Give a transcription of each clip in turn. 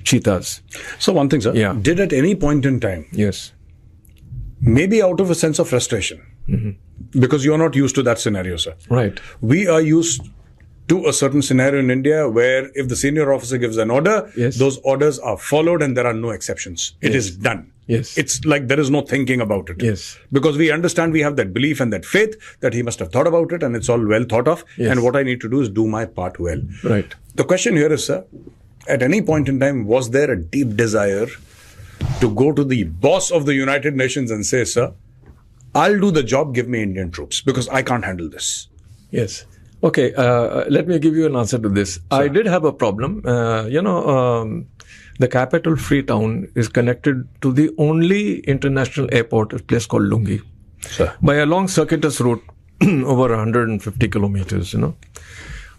cheetahs. So one thing, sir. Yeah. Did at any point in time, Yes. maybe out of a sense of frustration, because you're not used to that scenario, sir. Right. We are used to a certain scenario in India where if the senior officer gives an order, Yes. those orders are followed and there are no exceptions. It is done. Yes. It's like there is no thinking about it. Yes. Because we understand, we have that belief and that faith that he must have thought about it and it's all well thought of. Yes. And what I need to do is do my part well. Right. The question here is, sir, at any point in time, was there a deep desire to go to the boss of the United Nations and say, sir, I'll do the job, give me Indian troops because I can't handle this? Yes. Okay, let me give you an answer to this. I did have a problem. The capital, Freetown, is connected to the only international airport, a place called Lungi, Sir. by a long circuitous route over 150 kilometers,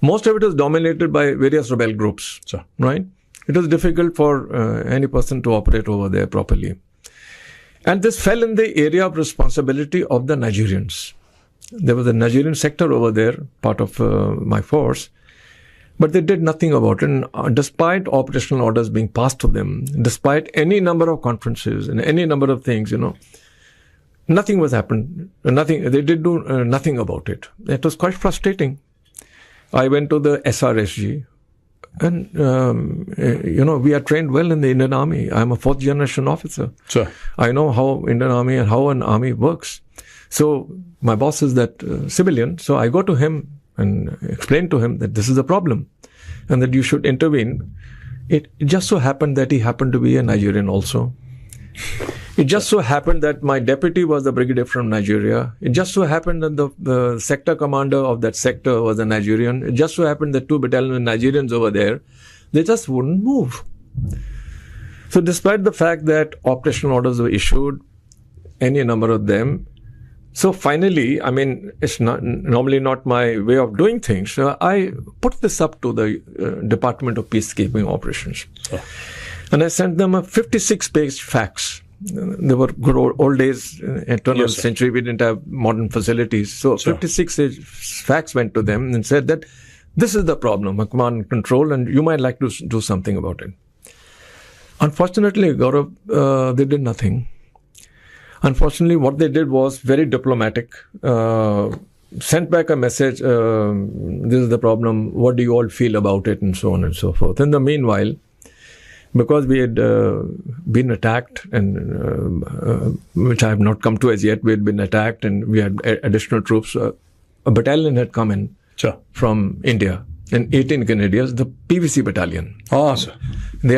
Most of it is dominated by various rebel groups, Sir. right? It was difficult for any person to operate over there properly. And this fell in the area of responsibility of the Nigerians. There was a Nigerian sector over there, part of my force, but they did nothing about it. And despite operational orders being passed to them, despite any number of conferences and any number of things, nothing was happened. Nothing. They did do nothing about it. It was quite frustrating. I went to the SRSG, and we are trained well in the Indian Army. I'm a fourth generation officer. Sir. I know how Indian Army and how an army works. So my boss is that civilian. So I go to him and explain to him that this is a problem and that you should intervene. It just so happened that he happened to be a Nigerian also. It just so happened that my deputy was a brigadier from Nigeria. It just so happened that the sector commander of that sector was a Nigerian. It just so happened that 2 battalion Nigerians over there, they just wouldn't move. So despite the fact that operational orders were issued, any number of them, so finally, it's normally not my way of doing things. So I put this up to the Department of Peacekeeping Operations. Oh. And I sent them a 56-page fax. They were good old days, turn of the century, we didn't have modern facilities. So 56 fax went to them and said that this is the problem, a command and control, and you might like to do something about it. Unfortunately, Gaurav, they did nothing. Unfortunately, what they did was very diplomatic, sent back a message, this is the problem, what do you all feel about it, and so on and so forth. In the meanwhile, because we had been attacked, and which I have not come to as yet, we had been attacked and we had additional troops. A battalion had come in from India, and 18 Canadians, the PVC battalion. Oh, sir. They had